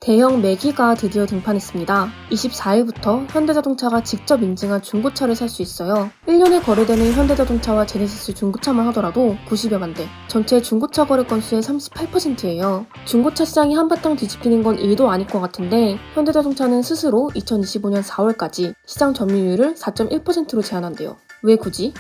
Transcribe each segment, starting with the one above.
대형 매기가 드디어 등판했습니다. 24일부터 현대자동차가 직접 인증한 중고차를 살 수 있어요. 1년에 거래되는 현대자동차와 제네시스 중고차만 하더라도 90여만 대, 전체 중고차 거래 건수의 38%예요. 중고차 시장이 한바탕 뒤집히는 건 일도 아닐 것 같은데 현대자동차는 스스로 2025년 4월까지 시장 점유율을 4.1%로 제한한대요. 왜 굳이?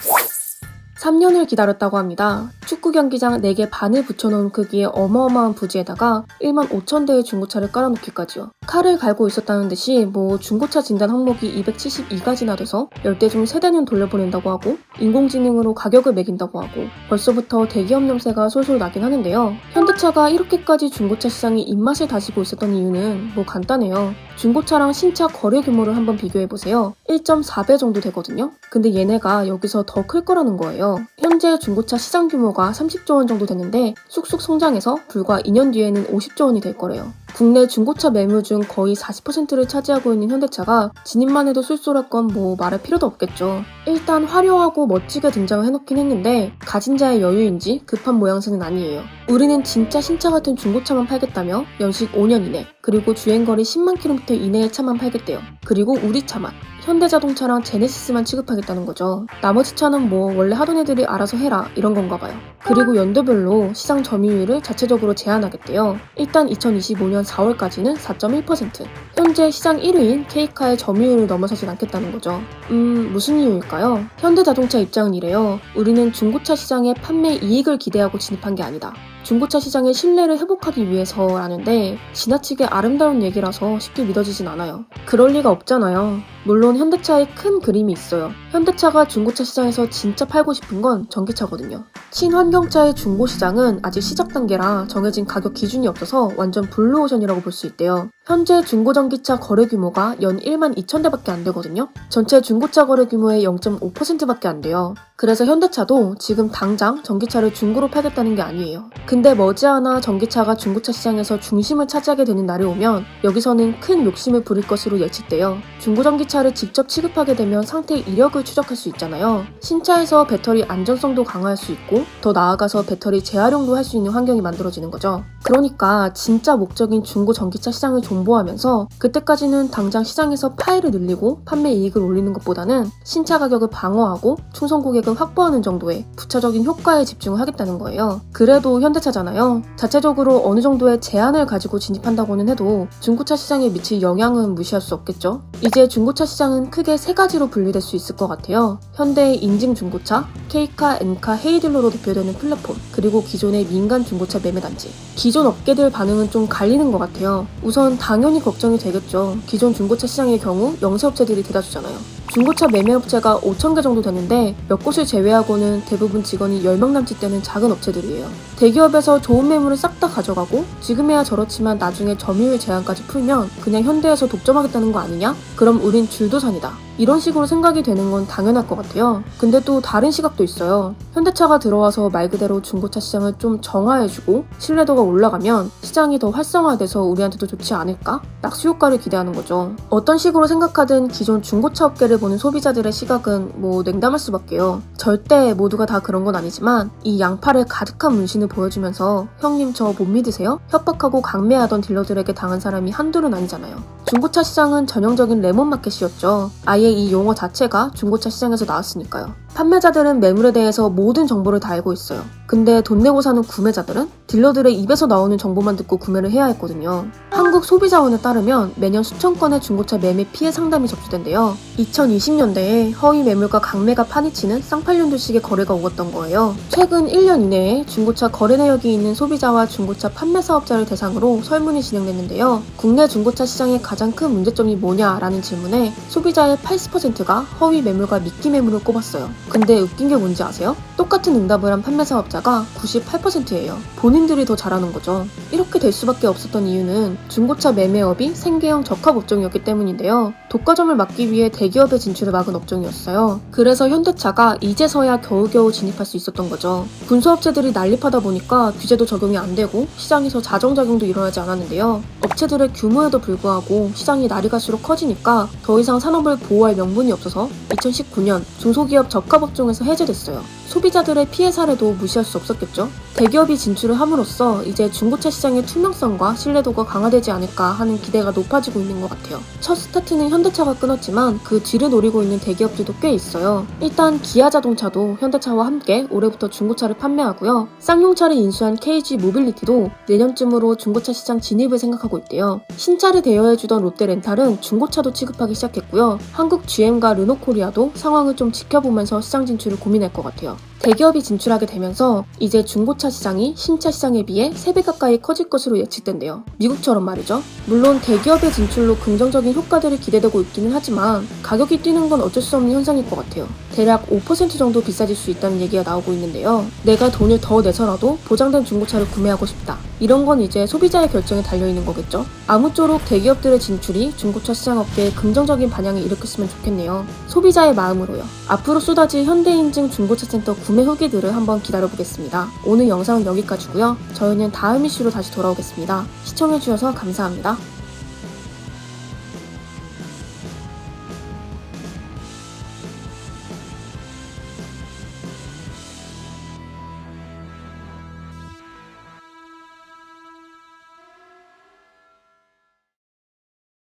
3년을 기다렸다고 합니다. 축구 경기장 4개 반을 붙여놓은 크기의 어마어마한 부지에다가 1만 5천 대의 중고차를 깔아놓기까지요. 칼을 갈고 있었다는 듯이 중고차 진단 항목이 272가지나 돼서 10대 중 3대는 돌려보낸다고 하고 인공지능으로 가격을 매긴다고 하고 벌써부터 대기업 염세가 솔솔 나긴 하는데요. 현대차가 이렇게까지 중고차 시장이 입맛을 다시고 있었던 이유는 간단해요. 중고차랑 신차 거래 규모를 한번 비교해보세요. 1.4배 정도 되거든요. 근데 얘네가 여기서 더 클 거라는 거예요. 현재 중고차 시장 규모가 30조 원 정도 되는데 쑥쑥 성장해서 불과 2년 뒤에는 50조 원이 될 거래요. 국내 중고차 매물 중 거의 40%를 차지하고 있는 현대차가 진입만 해도 쏠쏠할 건 말할 필요도 없겠죠. 일단 화려하고 멋지게 등장을 해놓긴 했는데 가진 자의 여유인지 급한 모양새는 아니에요. 우리는 진짜 신차 같은 중고차만 팔겠다며 연식 5년 이내, 그리고 주행거리 10만 킬로미터 이내의 차만 팔겠대요. 그리고 우리 차만. 현대자동차랑 제네시스만 취급하겠다는 거죠. 나머지 차는 원래 하던 애들이 알아서 해라 이런 건가 봐요. 그리고 연도별로 시장 점유율을 자체적으로 제한하겠대요. 일단 2025년 4월까지는 4.1%. 현재 시장 1위인 K카의 점유율을 넘어서진 않겠다는 거죠. 무슨 이유일까요? 현대자동차 입장은 이래요. 우리는 중고차 시장의 판매 이익을 기대하고 진입한 게 아니다. 중고차 시장의 신뢰를 회복하기 위해서라는데 지나치게 아름다운 얘기라서 쉽게 믿어지진 않아요. 그럴 리가 없잖아요. 물론 현대차의 큰 그림이 있어요. 현대차가 중고차 시장에서 진짜 팔고 싶은 건 전기차거든요. 친환경차의 중고 시장은 아직 시작 단계라 정해진 가격 기준이 없어서 완전 블루오션이라고 볼 수 있대요. 현재 중고 전기차 거래 규모가 연 1만 2천 대밖에 안 되거든요. 전체 중고차 거래 규모의 0.5%밖에 안 돼요. 그래서 현대차도 지금 당장 전기차를 중고로 팔겠다는 게 아니에요. 근데 머지않아 전기차가 중고차 시장에서 중심을 차지하게 되는 날이 오면 여기서는 큰 욕심을 부릴 것으로 예측돼요. 중고 전기차를 직접 취급하게 되면 상태의 이력을 추적할 수 있잖아요. 신차에서 배터리 안전성도 강화할 수 있고 더 나아가서 배터리 재활용도 할 수 있는 환경이 만들어지는 거죠. 그러니까 진짜 목적인 중고 전기차 시장을 존버하면서 그때까지는 당장 시장에서 파일을 늘리고 판매 이익을 올리는 것보다는 신차 가격을 방어하고 충성 고객을 확보하는 정도의 부차적인 효과에 집중을 하겠다는 거예요. 그래도 현대차잖아요. 자체적으로 어느 정도의 제한을 가지고 진입한다고는 해도 중고차 시장에 미칠 영향은 무시할 수 없겠죠. 이제 중고차 시장은 크게 3가지로 분류될 수 있을 것 같아요. 현대의 인증 중고차, K카, N카, 헤이딜러로 대표되는 플랫폼, 그리고 기존의 민간 중고차 매매단지. 기존 업계들 반응은 좀 갈리는 것 같아요. 우선 당연히 걱정이 되겠죠. 기존 중고차 시장의 경우 영세업체들이 대다수잖아요. 중고차 매매업체가 5천 개 정도 되는데 몇 곳을 제외하고는 대부분 직원이 10명 남짓 되는 작은 업체들이에요. 대기업에서 좋은 매물을 싹 다 가져가고 지금에야 저렇지만 나중에 점유율 제한까지 풀면 그냥 현대에서 독점하겠다는 거 아니냐? 그럼 우린 줄도산이다. 이런 식으로 생각이 되는 건 당연할 것 같아요. 근데 또 다른 시각도 있어요. 현대차가 들어와서 말 그대로 중고차 시장을 좀 정화해주고 신뢰도가 올라가면 시장이 더 활성화돼서 우리한테도 좋지 않을까? 낙수 효과를 기대하는 거죠. 어떤 식으로 생각하든 기존 중고차 업계를 보는 소비자들의 시각은 냉담할 수밖에요. 절대 모두가 다 그런 건 아니지만 이 양팔에 가득한 문신을 보여주면서 형님 저 못 믿으세요? 협박하고 강매하던 딜러들에게 당한 사람이 한둘은 아니잖아요. 중고차 시장은 전형적인 레몬마켓이었죠. 아예 이 용어 자체가 중고차 시장에서 나왔으니까요. 판매자들은 매물에 대해서 모든 정보를 다 알고 있어요. 근데 돈 내고 사는 구매자들은 딜러들의 입에서 나오는 정보만 듣고 구매를 해야 했거든요. 한국소비자원에 따르면 매년 수천 건의 중고차 매매 피해 상담이 접수된대요. 2020년대에 허위 매물과 강매가 파니치는 쌍팔년도식의 거래가 오갔던 거예요. 최근 1년 이내에 중고차 거래 내역이 있는 소비자와 중고차 판매 사업자를 대상으로 설문이 진행됐는데요. 국내 중고차 시장의 가장 큰 문제점이 뭐냐라는 질문에 소비자의 80%가 허위 매물과 미끼 매물을 꼽았어요. 근데 웃긴 게 뭔지 아세요? 똑같은 응답을 한 판매 사업자가 98%예요. 본인들이 더 잘하는 거죠. 이렇게 될 수밖에 없었던 이유는 중고차 매매업이 생계형 적합업종이었기 때문인데요. 독과점을 막기 위해 대기업의 진출을 막은 업종이었어요. 그래서 현대차가 이제서야 겨우겨우 진입할 수 있었던 거죠. 군수업체들이 난립하다 보니까 규제도 적용이 안 되고 시장에서 자정작용도 일어나지 않았는데요. 업체들의 규모에도 불구하고 시장이 날이 갈수록 커지니까 더 이상 산업을 보호할 명분이 없어서 2019년 중소기업 적합업종에서 해제됐어요. 소비자들의 피해 사례도 무시할 수 없었겠죠. 대기업이 진출을 함으로써 이제 중고차 시장의 투명성과 신뢰도가 강화되지 않을까 하는 기대가 높아지고 있는 것 같아요. 첫 스타트는 현대차가 끊었지만 그 뒤를 노리고 있는 대기업들도 꽤 있어요. 일단 기아자동차도 현대차와 함께 올해부터 중고차를 판매하고요. 쌍용차를 인수한 KG 모빌리티도 내년쯤으로 중고차 시장 진입을 생각하고 있대요. 신차를 대여해주던 롯데렌탈은 중고차도 취급하기 시작했고요. 한국 GM과 르노코리아도 상황을 좀 지켜보면서 시장 진출을 고민할 것 같아요. 대기업이 진출하게 되면서 이제 중고차 시장이 신차 시장에 비해 3배 가까이 커질 것으로 예측된대요. 미국처럼 말이죠. 물론 대기업의 진출로 긍정적인 효과들이 기대되고 있기는 하지만 가격이 뛰는 건 어쩔 수 없는 현상일 것 같아요. 대략 5% 정도 비싸질 수 있다는 얘기가 나오고 있는데요. 내가 돈을 더 내서라도 보장된 중고차를 구매하고 싶다. 이런 건 이제 소비자의 결정에 달려있는 거겠죠. 아무쪼록 대기업들의 진출이 중고차 시장 업계에 긍정적인 반향을 일으켰으면 좋겠네요. 소비자의 마음으로요. 앞으로 쏟아질 현대인증 중고차 센터 구매 후기들을 한번 기다려보겠습니다. 오늘 영상은 여기까지고요. 저희는 다음 이슈로 다시 돌아오겠습니다. 시청해주셔서 감사합니다.